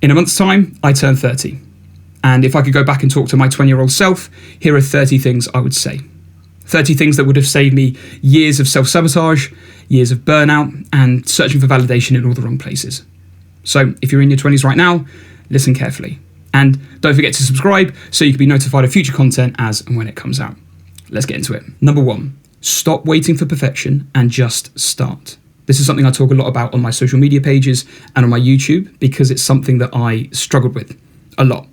In a month's time, I turn 30. And if I could go back and talk to my 20-year-old self, here are 30 things I would say. 30 things that would have saved me years of self-sabotage, years of burnout, and searching for validation in all the wrong places. So if you're in your 20s right now, listen carefully. And don't forget to subscribe so you can be notified of future content as and when it comes out. Let's get into it. Number 1, stop waiting for perfection and just start. This is something I talk a lot about on my social media pages and on my YouTube because it's something that I struggled with a lot.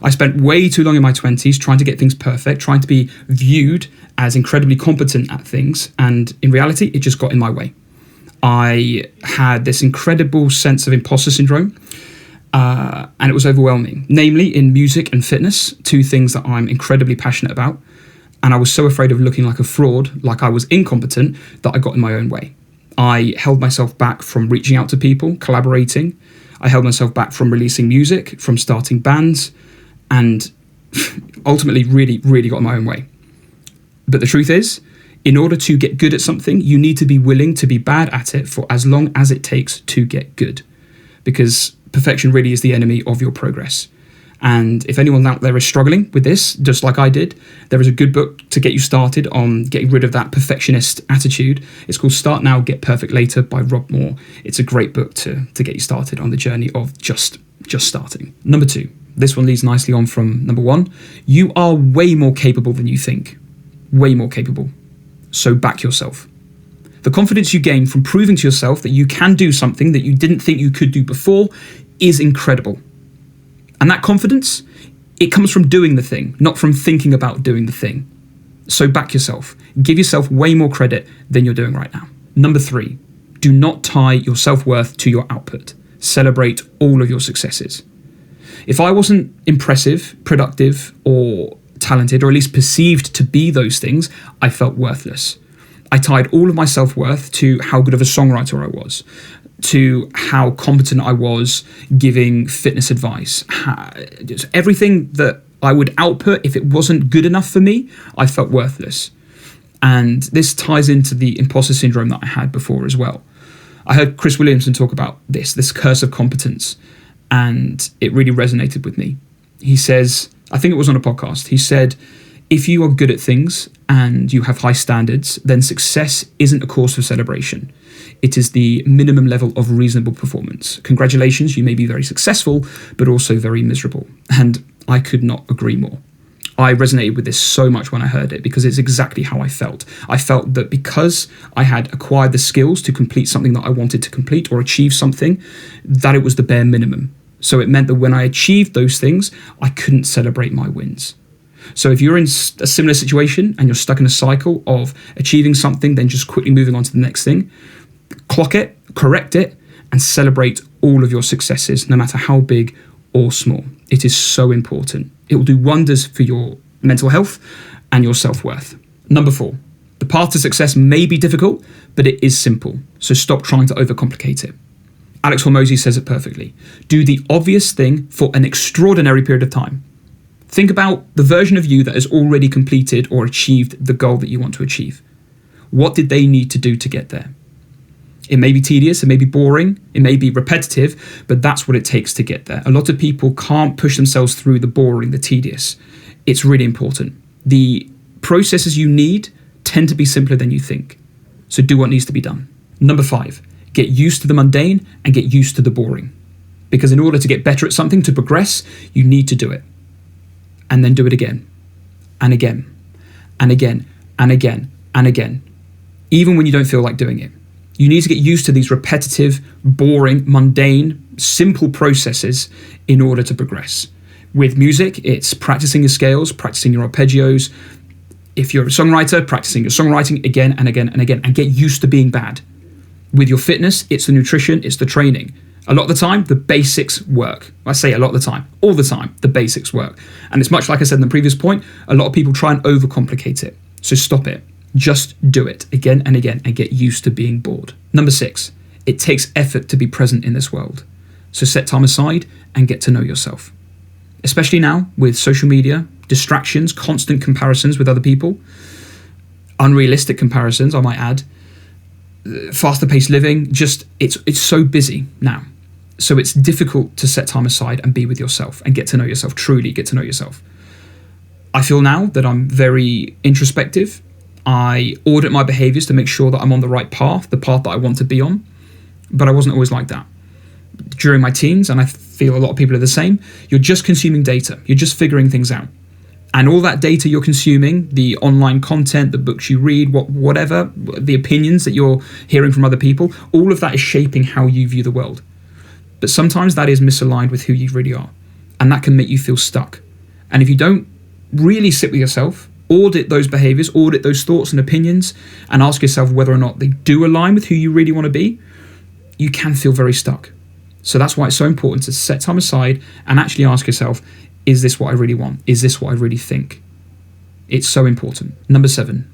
I spent way too long in my 20s trying to get things perfect, trying to be viewed as incredibly competent at things, and in reality, it just got in my way. I had this incredible sense of imposter syndrome, and it was overwhelming, namely in music and fitness, two things that I'm incredibly passionate about, and I was so afraid of looking like a fraud, like I was incompetent, that I got in my own way. I held myself back from reaching out to people, collaborating. I held myself back from releasing music, from starting bands, and ultimately really got in my own way. But the truth is, in order to get good at something, you need to be willing to be bad at it for as long as it takes to get good, because perfection really is the enemy of your progress. And if anyone out there is struggling with this, just like I did, there is a good book to get you started on getting rid of that perfectionist attitude. It's called Start Now, Get Perfect Later by Rob Moore. It's a great book to get you started on the journey of just starting. Number 2, this one leads nicely on from number 1. You are way more capable than you think. Way more capable. So back yourself. The confidence you gain from proving to yourself that you can do something that you didn't think you could do before is incredible. And that confidence, it comes from doing the thing, not from thinking about doing the thing. So back yourself. Give yourself way more credit than you're doing right now. Number 3, do not tie your self-worth to your output. Celebrate all of your successes. If I wasn't impressive, productive, or talented, or at least perceived to be those things, I felt worthless. I tied all of my self-worth to how good of a songwriter I was, to how competent I was giving fitness advice. Just everything that I would output, if it wasn't good enough for me, I felt worthless. And this ties into the imposter syndrome that I had before as well. I heard Chris Williamson talk about this curse of competence, and it really resonated with me. He says, I think it was on a podcast, he said, if you are good at things and you have high standards, then success isn't a cause for celebration. It is the minimum level of reasonable performance. Congratulations, you may be very successful, but also very miserable. And I could not agree more. I resonated with this so much when I heard it because it's exactly how I felt. I felt that because I had acquired the skills to complete something that I wanted to complete or achieve something, that it was the bare minimum. So it meant that when I achieved those things, I couldn't celebrate my wins. So if you're in a similar situation and you're stuck in a cycle of achieving something, then just quickly moving on to the next thing, clock it, correct it, and celebrate all of your successes, no matter how big or small. It is so important. It will do wonders for your mental health and your self-worth. Number 4, the path to success may be difficult, but it is simple. So stop trying to overcomplicate it. Alex Hormozy says it perfectly. Do the obvious thing for an extraordinary period of time. Think about the version of you that has already completed or achieved the goal that you want to achieve. What did they need to do to get there? It may be tedious, it may be boring, it may be repetitive, but that's what it takes to get there. A lot of people can't push themselves through the boring, the tedious. It's really important. The processes you need tend to be simpler than you think. So do what needs to be done. Number 5, get used to the mundane and get used to the boring. Because in order to get better at something, to progress, you need to do it. And then do it again, and again, and again, and again, and again, even when you don't feel like doing it. You need to get used to these repetitive, boring, mundane, simple processes in order to progress. With music, it's practicing your scales, practicing your arpeggios. If you're a songwriter, practicing your songwriting again and again and again, and get used to being bad. With your fitness, it's the nutrition, it's the training. A lot of the time, the basics work. I say a lot of the time, all the time, the basics work. And it's much like I said in the previous point, a lot of people try and overcomplicate it. So stop it. Just do it again and again and get used to being bored. Number 6, it takes effort to be present in this world. So set time aside and get to know yourself. Especially now with social media, distractions, constant comparisons with other people, unrealistic comparisons, I might add, faster paced living, just it's so busy now. So it's difficult to set time aside and be with yourself and get to know yourself, truly get to know yourself. I feel now that I'm very introspective. I audit my behaviours to make sure that I'm on the right path, the path that I want to be on. But I wasn't always like that. During my teens, and I feel a lot of people are the same, you're just consuming data. You're just figuring things out. And all that data you're consuming, the online content, the books you read, whatever, the opinions that you're hearing from other people, all of that is shaping how you view the world. But sometimes that is misaligned with who you really are. And that can make you feel stuck. And if you don't really sit with yourself, audit those behaviors, audit those thoughts and opinions, and ask yourself whether or not they do align with who you really want to be, you can feel very stuck. So that's why it's so important to set time aside and actually ask yourself, is this what I really want? Is this what I really think? It's so important. Number 7,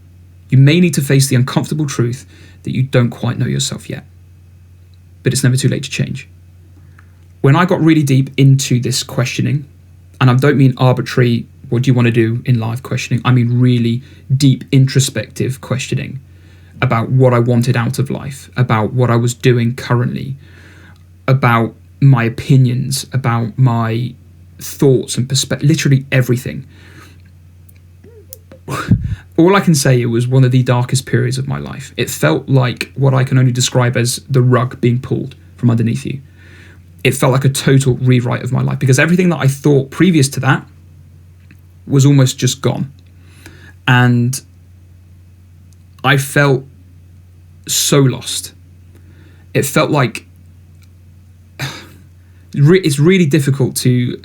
you may need to face the uncomfortable truth that you don't quite know yourself yet. But it's never too late to change. When I got really deep into this questioning, and I don't mean arbitrary, what do you want to do in life questioning, I mean really deep introspective questioning about what I wanted out of life, about what I was doing currently, about my opinions, about my thoughts and perspective, literally everything. All I can say, it was one of the darkest periods of my life. It felt like what I can only describe as the rug being pulled from underneath you. It felt like a total rewrite of my life, because everything that I thought previous to that was almost just gone. And I felt so lost. It felt like it's really difficult to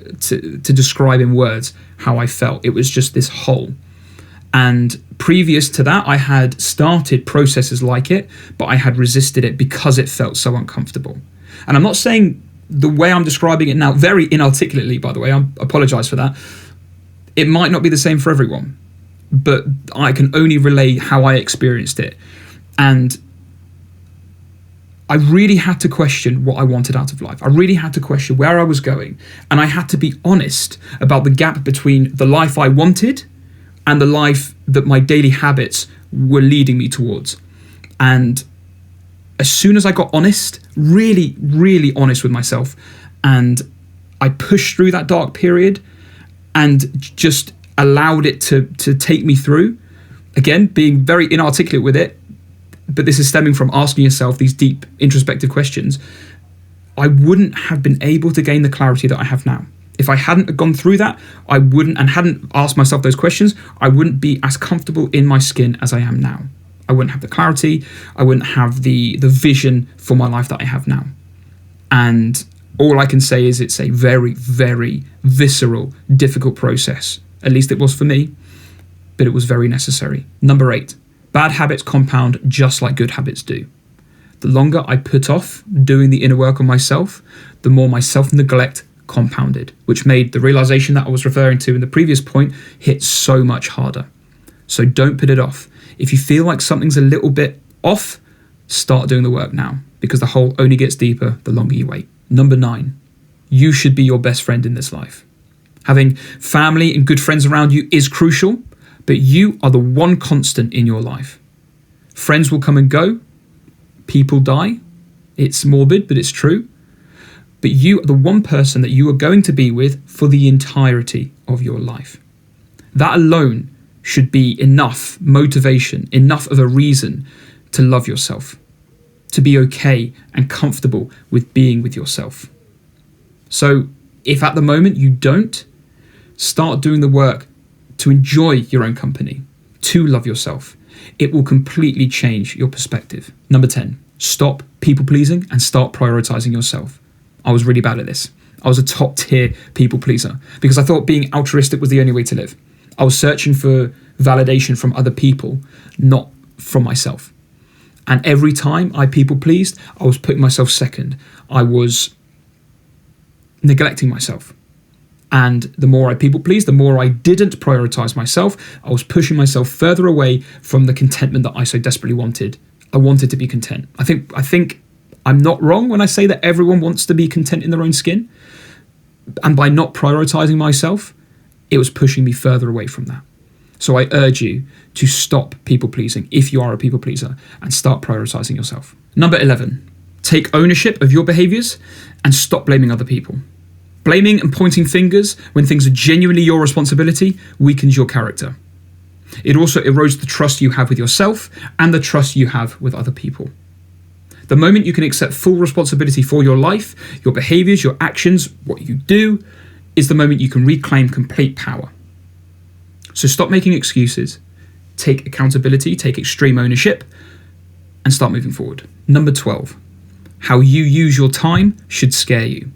describe in words how I felt. It was just this hole. And previous to that, I had started processes like it, but I had resisted it because it felt so uncomfortable. And I'm not saying the way I'm describing it now, very inarticulately, by the way, I apologize for that. It might not be the same for everyone, but I can only relay how I experienced it. And I really had to question what I wanted out of life. I really had to question where I was going. And I had to be honest about the gap between the life I wanted and the life that my daily habits were leading me towards. And as soon as I got honest, really, really honest with myself, and I pushed through that dark period and just allowed it to take me through, again, being very inarticulate with it, but this is stemming from asking yourself these deep introspective questions, I wouldn't have been able to gain the clarity that I have now. If I hadn't gone through that, I wouldn't, and hadn't asked myself those questions, I wouldn't be as comfortable in my skin as I am now. I wouldn't have the clarity, I wouldn't have the vision for my life that I have now. And all I can say is it's a very, very visceral, difficult process. At least it was for me, but it was very necessary. Number 8, bad habits compound just like good habits do. The longer I put off doing the inner work on myself, the more my self-neglect compounded, which made the realization that I was referring to in the previous point hit so much harder. So don't put it off. If you feel like something's a little bit off, start doing the work now, because the hole only gets deeper the longer you wait. Number 9, you should be your best friend in this life. Having family and good friends around you is crucial, but you are the one constant in your life. Friends will come and go. People die. It's morbid, but it's true. But you are the one person that you are going to be with for the entirety of your life. That alone should be enough motivation, enough of a reason to love yourself, to be okay and comfortable with being with yourself. So if at the moment you don't, start doing the work to enjoy your own company, to love yourself. It will completely change your perspective. Number 10, stop people pleasing and start prioritizing yourself. I was really bad at this. I was a top tier people pleaser because I thought being altruistic was the only way to live. I was searching for validation from other people, not from myself. And every time I people pleased, I was putting myself second. I was neglecting myself. And the more I people pleased, the more I didn't prioritize myself. I was pushing myself further away from the contentment that I so desperately wanted. I wanted to be content. I think I'm not wrong when I say that everyone wants to be content in their own skin. And by not prioritizing myself, it was pushing me further away from that. So I urge you to stop people pleasing if you are a people pleaser and start prioritizing yourself. Number 11, take ownership of your behaviors and stop blaming other people. Blaming and pointing fingers when things are genuinely your responsibility weakens your character. It also erodes the trust you have with yourself and the trust you have with other people. The moment you can accept full responsibility for your life, your behaviours, your actions, what you do, is the moment you can reclaim complete power. So stop making excuses, take accountability, take extreme ownership, and start moving forward. Number 12, how you use your time should scare you.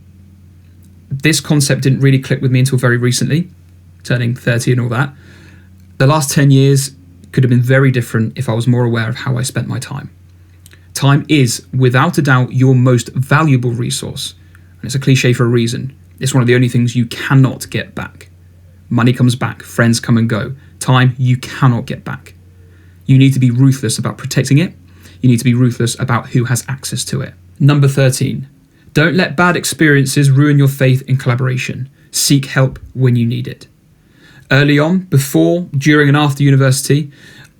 This concept didn't really click with me until very recently, turning 30 and all that. The last 10 years could have been very different if I was more aware of how I spent my time. Time is, without a doubt, your most valuable resource. And it's a cliche for a reason. It's one of the only things you cannot get back. Money comes back, friends come and go. Time, you cannot get back. You need to be ruthless about protecting it. You need to be ruthless about who has access to it. Number 13, don't let bad experiences ruin your faith in collaboration. Seek help when you need it. Early on, before, during and after university,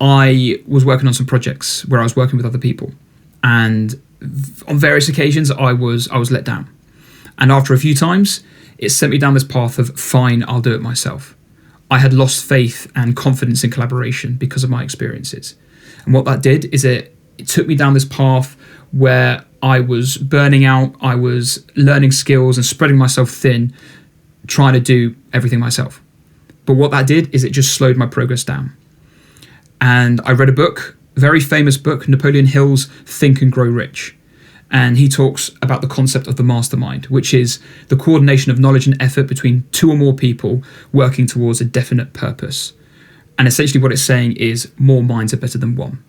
I was working on some projects where I was working with other people. And on various occasions, I was let down. And after a few times, it sent me down this path of, fine, I'll do it myself. I had lost faith and confidence in collaboration because of my experiences. And what that did is it took me down this path where I was burning out, I was learning skills and spreading myself thin, trying to do everything myself. But what that did is it just slowed my progress down. And I read a book, very famous book, Napoleon Hill's Think and Grow Rich. And he talks about the concept of the mastermind, which is the coordination of knowledge and effort between two or more people working towards a definite purpose. And essentially what it's saying is more minds are better than one.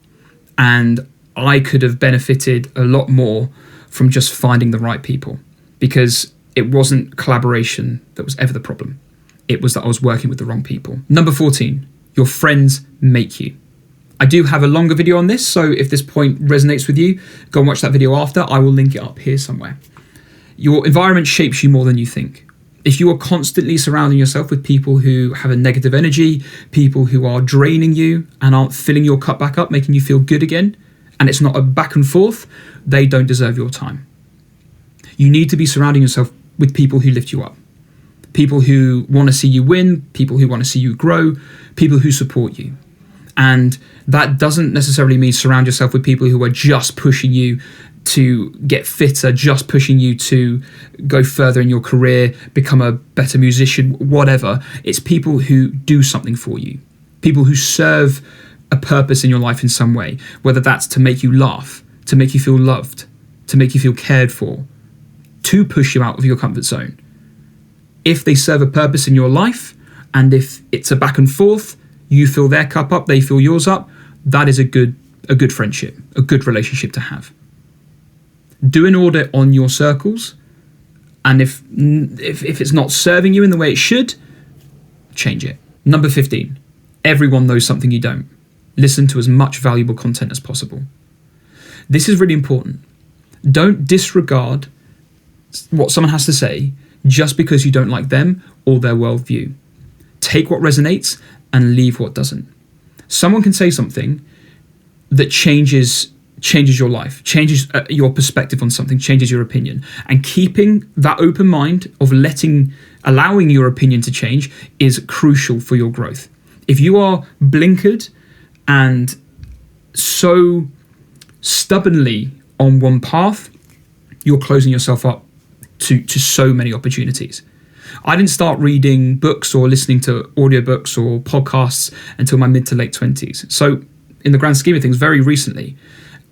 And I could have benefited a lot more from just finding the right people, because it wasn't collaboration that was ever the problem. It was that I was working with the wrong people. Number 14, your friends make you. I do have a longer video on this, so if this point resonates with you, go and watch that video after. I will link it up here somewhere. Your environment shapes you more than you think. If you are constantly surrounding yourself with people who have a negative energy, people who are draining you and aren't filling your cup back up, making you feel good again, and it's not a back and forth, they don't deserve your time. You need to be surrounding yourself with people who lift you up. People who want to see you win, people who want to see you grow, people who support you. And that doesn't necessarily mean surround yourself with people who are just pushing you to get fitter, just pushing you to go further in your career, become a better musician, whatever. It's people who do something for you, people who serve a purpose in your life in some way, whether that's to make you laugh, to make you feel loved, to make you feel cared for, to push you out of your comfort zone. If they serve a purpose in your life, and if it's a back and forth, you fill their cup up, they fill yours up, that is a good friendship, a good relationship to have. Do an audit on your circles, and if it's not serving you in the way it should, change it. Number 15, everyone knows something you don't. Listen to as much valuable content as possible. This is really important. Don't disregard what someone has to say just because you don't like them or their worldview. Take what resonates and leave what doesn't. Someone can say something that changes your life, changes your perspective on something, changes your opinion. And keeping that open mind of allowing your opinion to change is crucial for your growth. If you are blinkered and so stubbornly on one path, you're closing yourself up to so many opportunities. I didn't start reading books or listening to audiobooks or podcasts until my mid to late 20s. So in the grand scheme of things, very recently.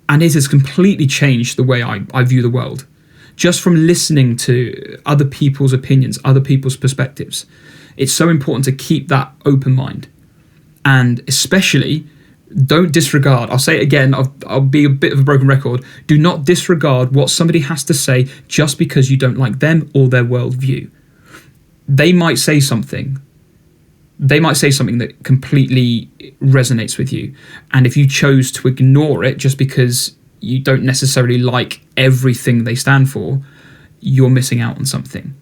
And it has completely changed the way I view the world. Just from listening to other people's opinions, other people's perspectives. It's so important to keep that open mind. And especially, don't disregard, I'll say it again, I'll be a bit of a broken record, do not disregard what somebody has to say just because you don't like them or their worldview. They might say something that completely resonates with you. And if you chose to ignore it just because you don't necessarily like everything they stand for, you're missing out on something.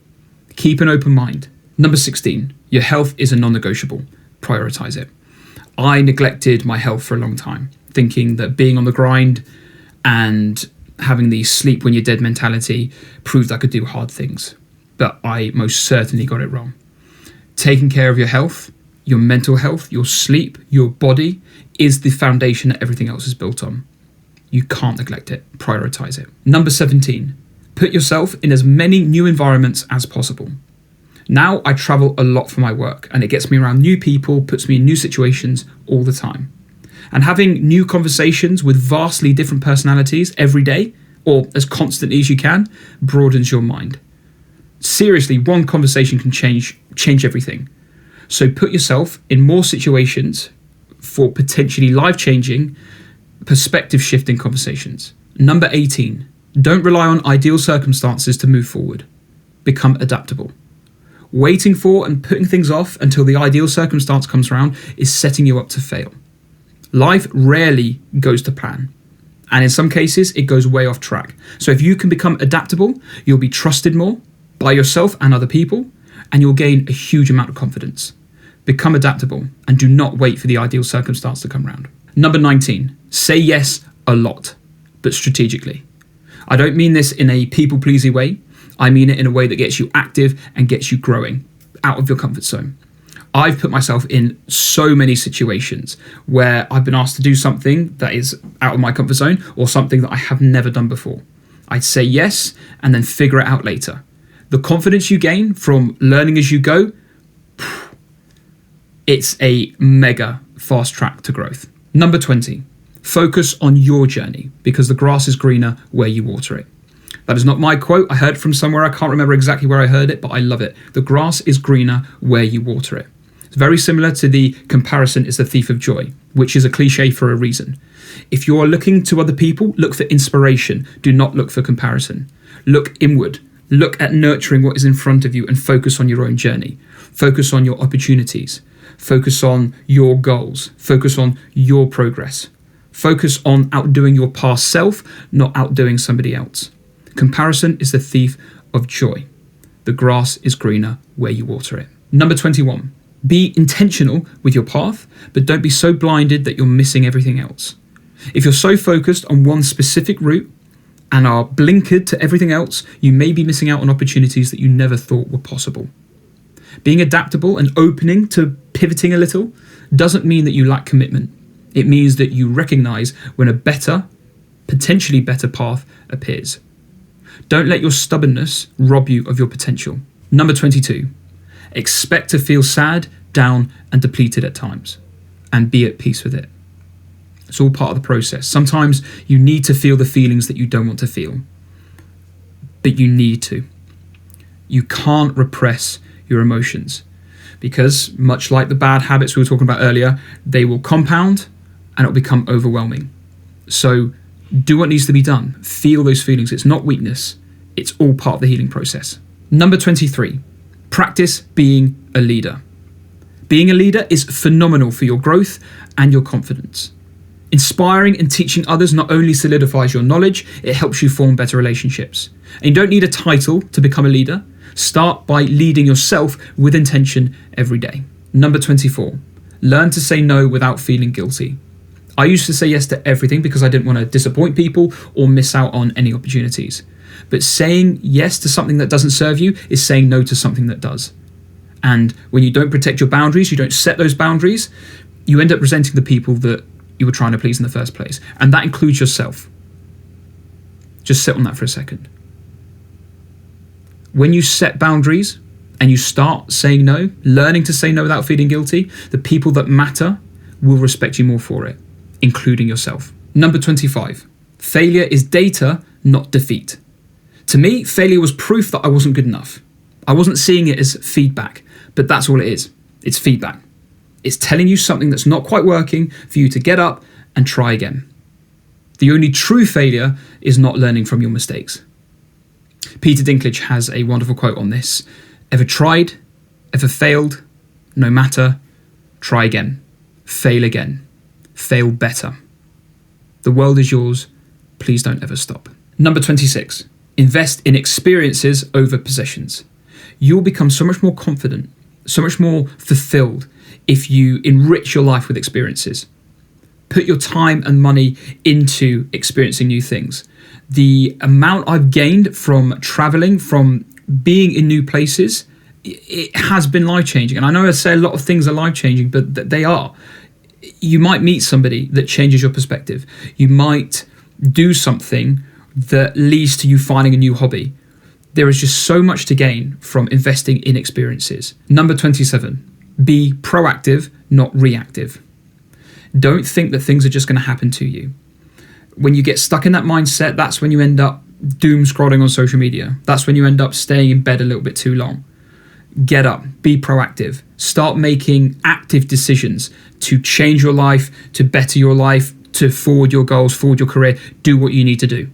Keep an open mind. Number 16, your health is a non-negotiable. Prioritize it. I neglected my health for a long time, thinking that being on the grind and having the sleep when you're dead mentality proved I could do hard things, but I most certainly got it wrong. Taking care of your health, your mental health, your sleep, your body is the foundation that everything else is built on. You can't neglect it. Prioritize it. Number 17, put yourself in as many new environments as possible. Now I travel a lot for my work, and it gets me around new people, puts me in new situations all the time. And having new conversations with vastly different personalities every day, or as constantly as you can, broadens your mind. Seriously, one conversation can change everything. So put yourself in more situations for potentially life-changing, perspective-shifting conversations. Number 18, don't rely on ideal circumstances to move forward. Become adaptable. Waiting for and putting things off until the ideal circumstance comes around is setting you up to fail. Life rarely goes to plan, and in some cases it goes way off track. So if you can become adaptable, you'll be trusted more by yourself and other people, and you'll gain a huge amount of confidence. Become adaptable and do not wait for the ideal circumstance to come around. Number 19, say yes a lot, but strategically. I don't mean this in a people-pleasing way. I mean it in a way that gets you active and gets you growing out of your comfort zone. I've put myself in so many situations where I've been asked to do something that is out of my comfort zone or something that I have never done before. I'd say yes and then figure it out later. The confidence you gain from learning as you go, it's a mega fast track to growth. Number 20, focus on your journey because the grass is greener where you water it. That is not my quote. I heard it from somewhere. I can't remember exactly where I heard it, but I love it. The grass is greener where you water it. It's very similar to the comparison is the thief of joy, which is a cliche for a reason. If you are looking to other people, look for inspiration. Do not look for comparison. Look inward. Look at nurturing what is in front of you and focus on your own journey. Focus on your opportunities. Focus on your goals. Focus on your progress. Focus on outdoing your past self, not outdoing somebody else. Comparison is the thief of joy. The grass is greener where you water it. Number 21, be intentional with your path, but don't be so blinded that you're missing everything else. If you're so focused on one specific route and are blinkered to everything else, you may be missing out on opportunities that you never thought were possible. Being adaptable and opening to pivoting a little doesn't mean that you lack commitment. It means that you recognize when a better, potentially better path appears. Don't let your stubbornness rob you of your potential. Number 22, expect to feel sad, down, and depleted at times, and be at peace with it. It's all part of the process. Sometimes you need to feel the feelings that you don't want to feel, but you need to. You can't repress your emotions because, much like the bad habits we were talking about earlier, they will compound and it'll become overwhelming. So do what needs to be done. Feel those feelings. It's not weakness. It's all part of the healing process. Number 23, practice being a leader. Being a leader is phenomenal for your growth and your confidence. Inspiring and teaching others not only solidifies your knowledge, it helps you form better relationships. And you don't need a title to become a leader. Start by leading yourself with intention every day. Number 24, learn to say no without feeling guilty. I used to say yes to everything because I didn't want to disappoint people or miss out on any opportunities. But saying yes to something that doesn't serve you is saying no to something that does. And when you don't protect your boundaries, you don't set those boundaries, you end up resenting the people that you were trying to please in the first place. And that includes yourself. Just sit on that for a second. When you set boundaries and you start saying no, learning to say no without feeling guilty, the people that matter will respect you more for it, including yourself. Number 25, failure is data, not defeat. To me, failure was proof that I wasn't good enough. I wasn't seeing it as feedback, but that's all it is. It's feedback. It's telling you something that's not quite working for you to get up and try again. The only true failure is not learning from your mistakes. Peter Dinklage has a wonderful quote on this. Ever tried? Ever failed? No matter. Try again. Fail again. Fail better. The world is yours. Please don't ever stop. Number 26. Invest in experiences over possessions. You'll become so much more confident, so much more fulfilled if you enrich your life with experiences. Put your time and money into experiencing new things. The amount I've gained from traveling, from being in new places, it has been life-changing. And I know I say a lot of things are life-changing, but they are. You might meet somebody that changes your perspective. You might do something that leads to you finding a new hobby. There is just so much to gain from investing in experiences. Number 27, be proactive, not reactive. Don't think that things are just going to happen to you. When you get stuck in that mindset, that's when you end up doom scrolling on social media. That's when you end up staying in bed a little bit too long. Get up, be proactive. Start making active decisions to change your life, to better your life, to forward your goals, forward your career. Do what you need to do.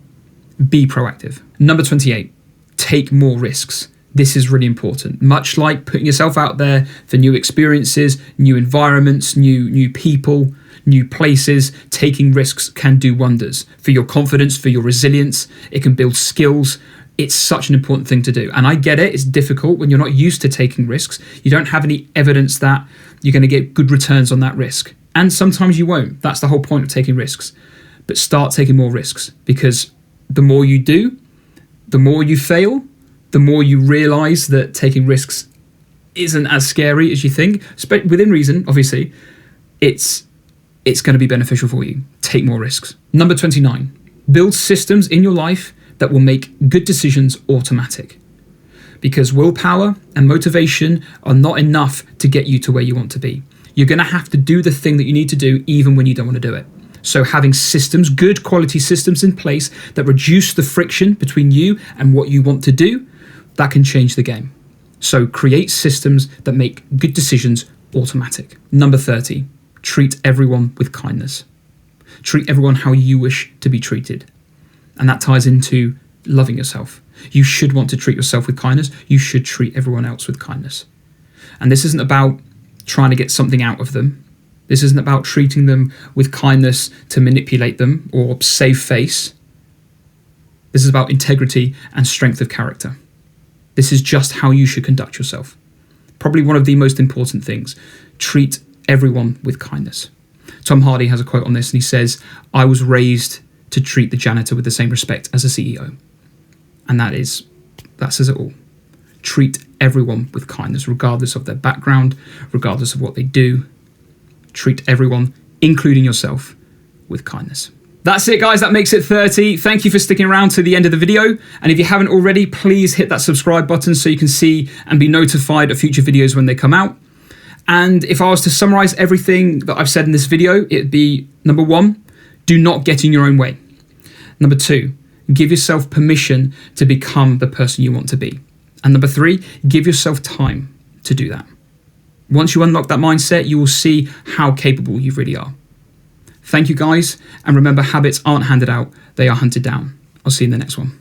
Be proactive. Number 28, take more risks. This is really important. Much like putting yourself out there for new experiences, new environments, new people, new places, taking risks can do wonders for your confidence, for your resilience. It can build skills. It's such an important thing to do. And I get it. It's difficult when you're not used to taking risks. You don't have any evidence that you're going to get good returns on that risk. And sometimes you won't. That's the whole point of taking risks. But start taking more risks, because the more you do, the more you fail, the more you realize that taking risks isn't as scary as you think. Within reason, obviously, it's going to be beneficial for you. Take more risks. Number 29, build systems in your life that will make good decisions automatic. Because willpower and motivation are not enough to get you to where you want to be. You're going to have to do the thing that you need to do even when you don't want to do it. So having systems, good quality systems in place that reduce the friction between you and what you want to do, that can change the game. So create systems that make good decisions automatic. Number 30, treat everyone with kindness. Treat everyone how you wish to be treated. And that ties into loving yourself. You should want to treat yourself with kindness. You should treat everyone else with kindness. And this isn't about trying to get something out of them. This isn't about treating them with kindness to manipulate them or save face. This is about integrity and strength of character. This is just how you should conduct yourself. Probably one of the most important things. Treat everyone with kindness. Tom Hardy has a quote on this, and he says, "I was raised to treat the janitor with the same respect as a CEO." And that says it all. Treat everyone with kindness, regardless of their background, regardless of what they do. Treat everyone, including yourself, with kindness. That's it, guys. That makes it 30. Thank you for sticking around to the end of the video. And if you haven't already, please hit that subscribe button so you can see and be notified of future videos when they come out. And if I was to summarize everything that I've said in this video, it'd be, number 1, do not get in your own way. Number 2, give yourself permission to become the person you want to be. And number 3, give yourself time to do that. Once you unlock that mindset, you will see how capable you really are. Thank you, guys. And remember, habits aren't handed out, they are hunted down. I'll see you in the next one.